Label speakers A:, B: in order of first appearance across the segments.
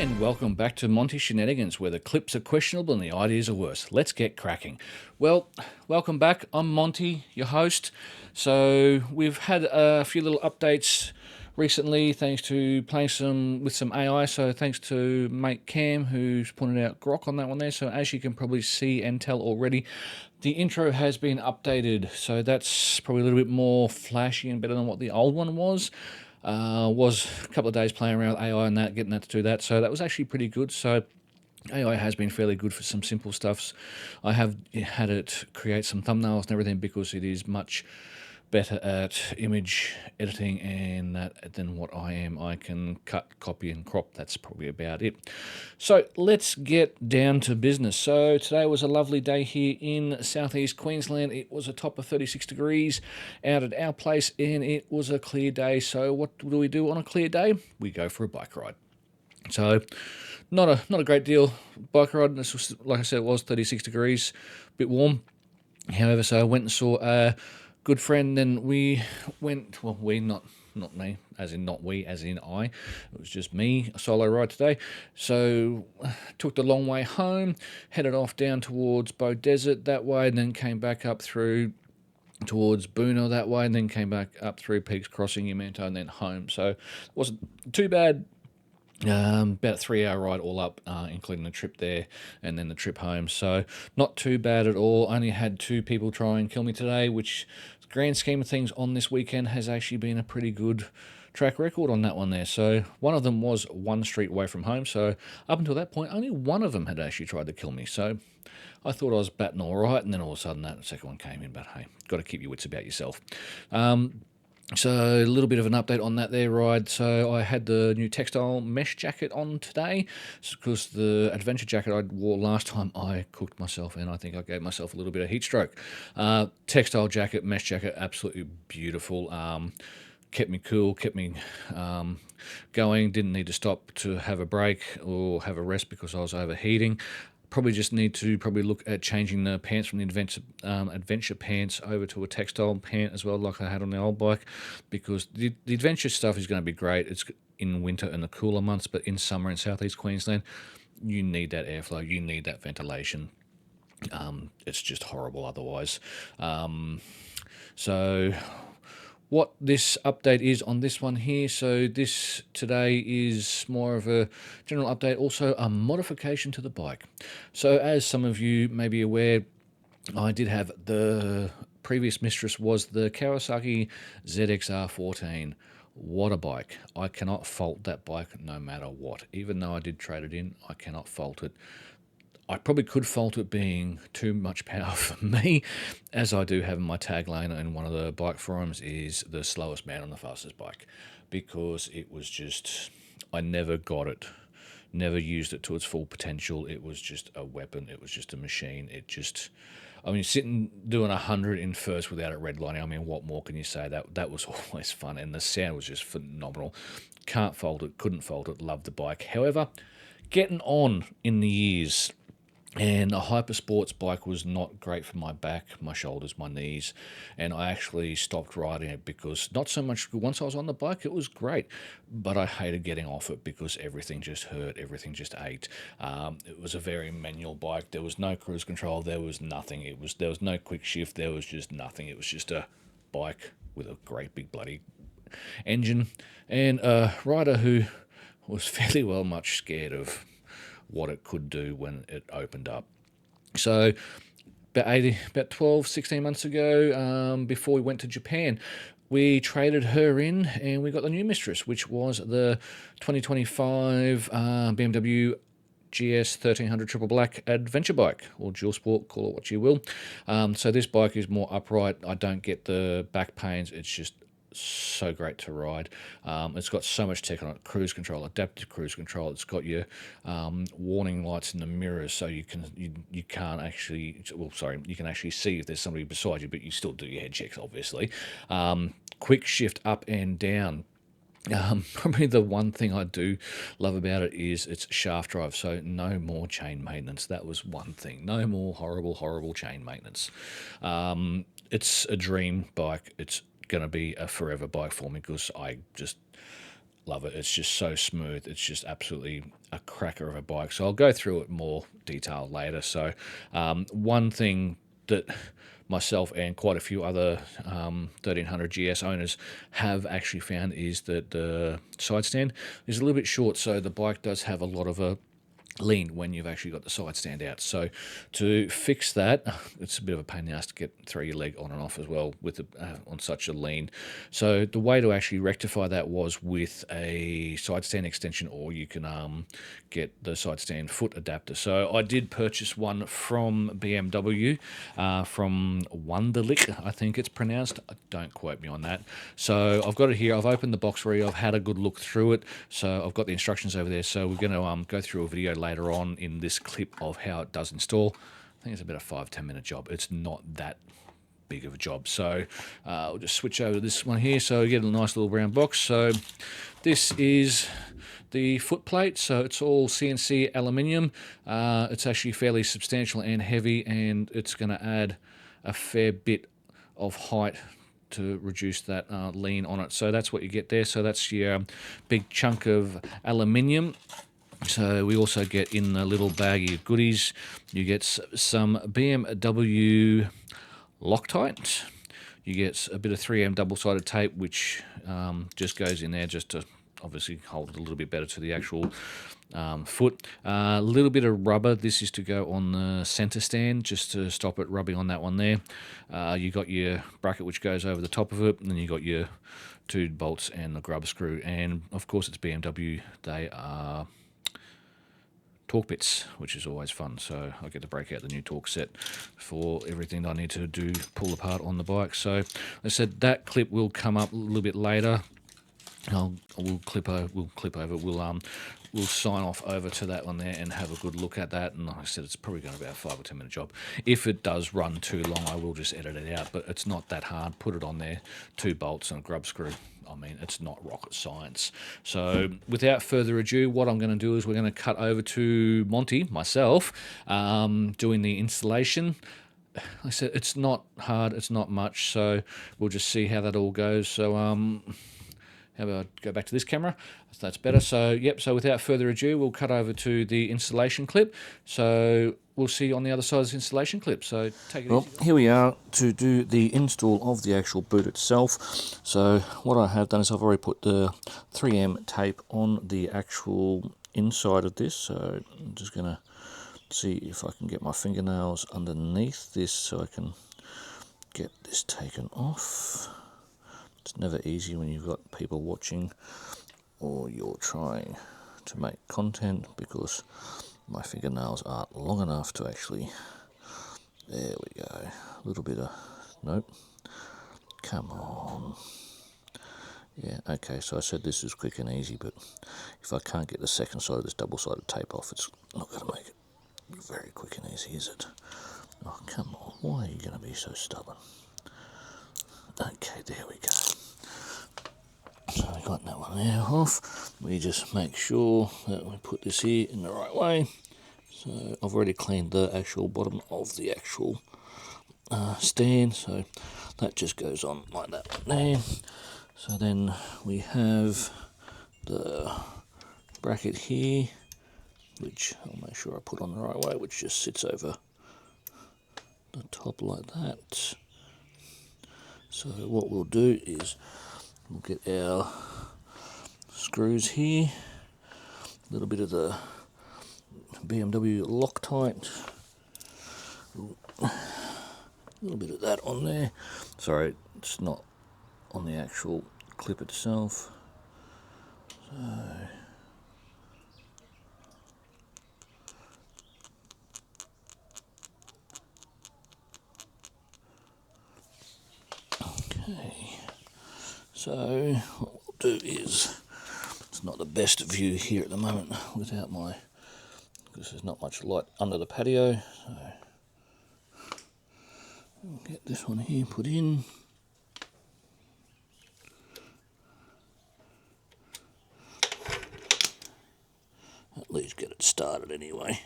A: And welcome back to Monty Shenanigans, where the clips are questionable and the ideas are worse. Let's get cracking. Well, welcome back. I'm Monty, your host. So we've had a few little updates recently, thanks to playing with some AI. So thanks to mate Cam, who's pointed out Grok on that one there. So as you can probably see and tell already, the intro has been updated. So that's probably a little bit more flashy and better than what the old one was. Was a couple of days playing around with AI and that, getting that to do that. So that was actually pretty good. So AI has been fairly good for some simple stuffs. I have had it create some thumbnails and everything because it is much better at image editing and that than what I am. I can cut, copy, and crop. That's probably about it. So let's get down to business. So today was a lovely day here in southeast Queensland. It was a top of 36 degrees out at our place, and it was a clear day. So what do we do on a clear day? We go for a bike ride. So not a great deal bike ride. This was, like I said, it was 36 degrees, a bit warm. However, so I went and saw a good friend, and we went, well, we, not me, as in not we, as in I. It was just me, a solo ride today. So took the long way home, headed off down towards Bow Desert that way, and then came back up through towards Boona that way, and then came back up through Peaks Crossing, Umanto, and then home. So it wasn't too bad. About a 3 hour ride all up, including the trip there and then the trip home. So not too bad at all. Only had 2 people try and kill me today, which, grand scheme of things, on this weekend has actually been a pretty good track record on that one there. So one of them was 1 street away from home. So up until that point, only one of them had actually tried to kill me. So I thought I was batting all right, and then all of a sudden that second one came in. But hey, got to keep your wits about yourself. So a little bit of an update on that there ride. So I had the new textile mesh jacket on today because the adventure jacket I wore last time I cooked myself, and I think I gave myself a little bit of heat stroke. Textile jacket, mesh jacket, absolutely beautiful. Kept me cool, kept me going. Didn't need to stop to have a break or have a rest because I was overheating. Probably just need to look at changing the pants from the adventure pants over to a textile pant as well, like I had on the old bike, because the adventure stuff is going to be great. It's in winter and the cooler months, but in summer in southeast Queensland, you need that airflow, you need that ventilation. It's just horrible otherwise. So what this update is on this one here. So this today is more of a general update, also a modification to the bike. So as some of you may be aware, I did have the previous mistress was the Kawasaki ZX-R14. What a bike. I cannot fault that bike no matter what. Even though I did trade it in, I cannot fault it. I probably could fault it being too much power for me, as I do have in my tagline in one of the bike forums is the slowest man on the fastest bike, because it was just, I never got it, never used it to its full potential. It was just a weapon. It was just a machine. It just, I mean, sitting doing 100 in first without it redlining, I mean, what more can you say? That was always fun, and the sound was just phenomenal. Can't fault it, couldn't fault it, loved the bike. However, getting on in the years, and a hypersports bike was not great for my back, my shoulders, my knees, and I actually stopped riding it because not so much, once I was on the bike, it was great, but I hated getting off it because everything just hurt, everything just ached. It was a very manual bike. There was no cruise control. There was nothing. There was no quick shift. There was just nothing. It was just a bike with a great big bloody engine, and a rider who was fairly well much scared of what it could do when it opened up. So about 12, 16 months ago, before we went to Japan, we traded her in and we got the new mistress, which was the 2025 BMW GS 1300 Triple Black adventure bike, or dual sport, call it what you will. So this bike is more upright. I don't get the back pains. It's just so great to ride. It's got so much tech on it: cruise control, adaptive cruise control. It's got your warning lights in the mirrors, so you can actually see if there's somebody beside you, but you still do your head checks, obviously. Quick shift up and down. Probably the one thing I do love about it is its shaft drive, so no more chain maintenance. That was one thing. No more horrible chain maintenance. It's a dream bike. It's going to be a forever bike for me because love it. It's just so smooth. It's just absolutely a cracker of a bike. So I'll go through it more detail later. So one thing that myself and quite a few other 1300 GS owners have actually found is that the side stand is a little bit short, so the bike does have a lot of a lean when you've actually got the side stand out. So to fix that, it's a bit of a pain in the ass to throw your leg on and off as well with on such a lean. So the way to actually rectify that was with a side stand extension, or you can get the side stand foot adapter. So I did purchase one from BMW, from Wunderlich, I think it's pronounced. Don't quote me on that. So I've got it here. I've opened the box for you. I've had a good look through it. So I've got the instructions over there. So we're going to go through a video later on in this clip of how it does install. I think it's about a 5-10 minute job. It's not that big of a job. So we'll just switch over to this one here. So you get a nice little brown box. So this is the foot plate. So it's all CNC aluminium. It's actually fairly substantial and heavy, and it's going to add a fair bit of height to reduce that lean on it. So that's what you get there. So that's your big chunk of aluminium. So we also get in a little baggie of goodies, you get some BMW Loctite, you get a bit of 3M double-sided tape, which just goes in there just to obviously hold it a little bit better to the actual foot. A little bit of rubber. This is to go on the center stand, just to stop it rubbing on that one there. You got your bracket which goes over the top of it, and then you got your 2 bolts and the grub screw. And of course it's BMW. They are torque bits, which is always fun. So I get to break out the new torque set for everything that I need to do, pull apart on the bike. So I said that clip will come up a little bit later. We'll clip over. We'll sign off over to that one there and have a good look at that. And like I said, it's probably going to be a 5 or 10 minute job. If it does run too long, I will just edit it out. But it's not that hard. Put it on there, 2 bolts and a grub screw. I mean, it's not rocket science. So without further ado, what I'm going to do is we're going to cut over to Monty, myself, doing the installation. Like I said, it's not hard. It's not much. So we'll just see how that all goes. So how about I go back to this camera? So that's better. So, yep, so without further ado, we'll cut over to the installation clip. So we'll see you on the other side of the installation clip. So take it easy. Well, here we are to do the install of the actual boot itself. So what I have done is I've already put the 3M tape on the actual inside of this. So I'm just going to see if I can get my fingernails underneath this so I can get this taken off. It's never easy when you've got people watching or you're trying to make content, because my fingernails aren't long enough to actually... There we go. A little bit of... Nope. Come on. Yeah, okay, so I said this is quick and easy, but if I can't get the second side of this double-sided tape off, it's not going to make it very quick and easy, is it? Oh, come on. Why are you going to be so stubborn? Okay, there we go. So I got that one there off. We just make sure that we put this here in the right way. So I've already cleaned the actual bottom of the actual stand, so that just goes on like that one there. So then we have the bracket here, which I'll make sure I put on the right way, which just sits over the top like that. So what we'll do is we'll get our screws here, a little bit of the BMW Loctite, a little bit of that on there. Sorry, it's not on the actual clip itself. Okay, so what we'll do is, it's not the best view here at the moment without my, because there's not much light under the patio, so we'll get this one here put in. At least get it started anyway.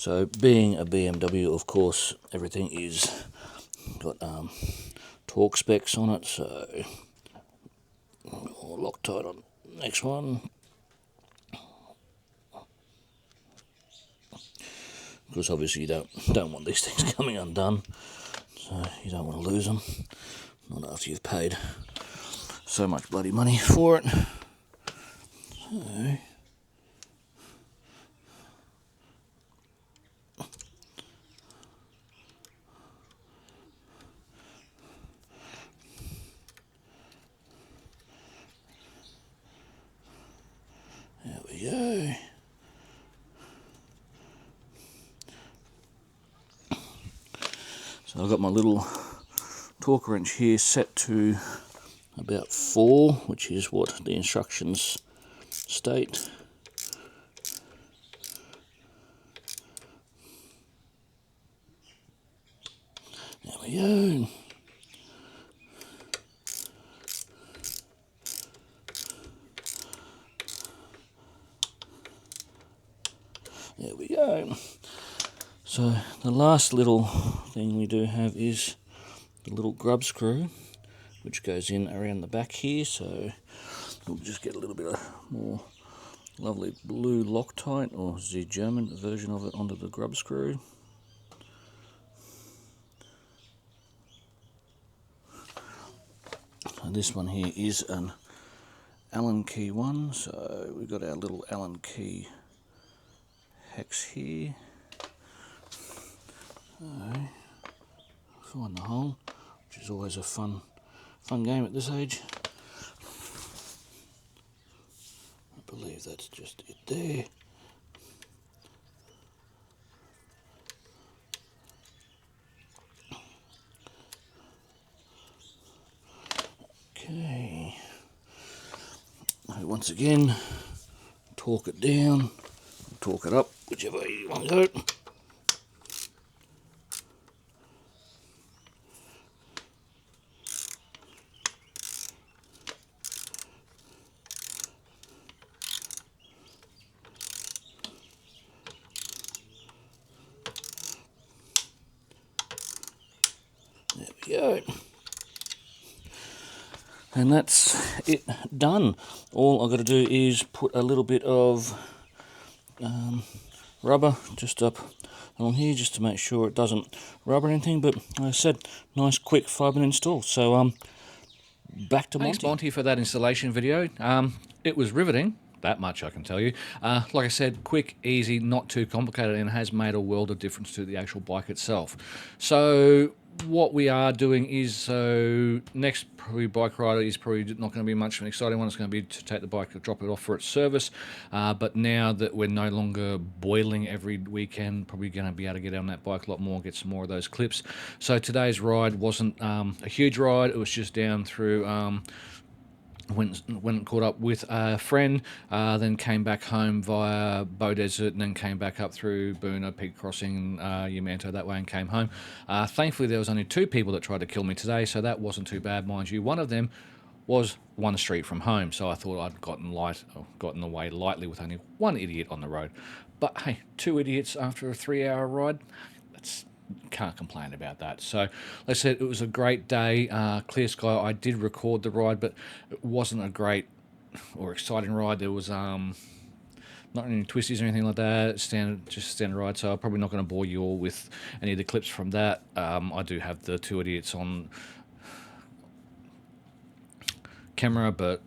A: So being a BMW, of course, everything is got torque specs on it, so Loctite on the next one. Because obviously you don't want these things coming undone, so you don't want to lose them, not after you've paid so much bloody money for it. So there we go. So I've got my little torque wrench here set to about 4, which is what the instructions state. There we go. There we go. So the last little thing we do have is the little grub screw, which goes in around the back here. So we'll just get a little bit of more lovely blue Loctite, or the German version of it, onto the grub screw. And this one here is an Allen key one, so we've got our little Allen key hex here. So find the hole, which is always a fun game at this age. I believe that's just it there. Okay. Once again, torque it down, torque it up, whichever way you want to go. There we go. And that's it done. All I've got to do is put a little bit of rubber just up along here, just to make sure it doesn't rub or anything. But like I said, nice quick 5-minute install. So back to Monty. Thanks, Monty, for that installation video. It was riveting. That much I can tell you. Like I said, quick, easy, not too complicated, and has made a world of difference to the actual bike itself. So what we are doing is, so next probably bike ride is probably not going to be much of an exciting one. It's going to be to take the bike, drop it off for its service. But now that we're no longer boiling every weekend, probably going to be able to get on that bike a lot more, get some more of those clips. So today's ride wasn't a huge ride. It was just down through went and caught up with a friend, then came back home via Bow Desert, and then came back up through Boona, Pig Crossing, Yamanto that way, and came home. Thankfully, there was only 2 people that tried to kill me today, so that wasn't too bad, mind you. One of them was 1 street from home, so I thought I'd gotten away lightly with only 1 idiot on the road. But hey, 2 idiots after a 3-hour ride, can't complain about that. So like I said, it was a great day, clear sky. I did record the ride, but it wasn't a great or exciting ride. There was not any twisties or anything like that. Just standard ride. So I'm probably not going to bore you all with any of the clips from that. I do have the 2 idiots on camera, but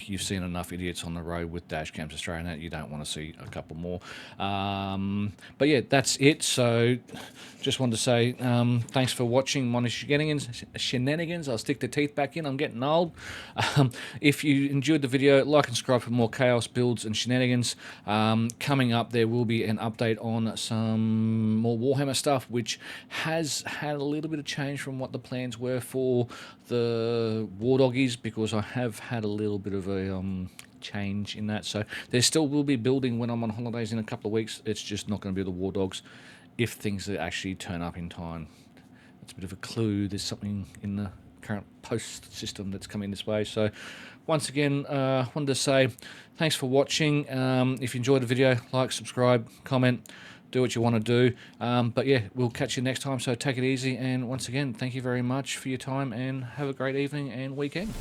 A: you've seen enough idiots on the road with dash cams Australia, and you don't want to see a couple more. But yeah, that's it. So just wanted to say thanks for watching my shenanigans. I'll stick the teeth back in. I'm getting old. If you enjoyed the video, like and subscribe for more chaos builds and shenanigans. Coming up, there will be an update on some more Warhammer stuff, which has had a little bit of change from what the plans were for the War Doggies, because I have had a little bit of a change in that. So there still will be building when I'm on holidays in a couple of weeks. It's just not going to be the War Dogs if things actually turn up in time. It's a bit of a clue. There's something in the current post system that's coming this way. So once again, wanted to say thanks for watching. If you enjoyed the video, like, subscribe, comment. do what you want to do. But yeah, we'll catch you next time, so take it easy, and once again, thank you very much for your time, and have a great evening and weekend.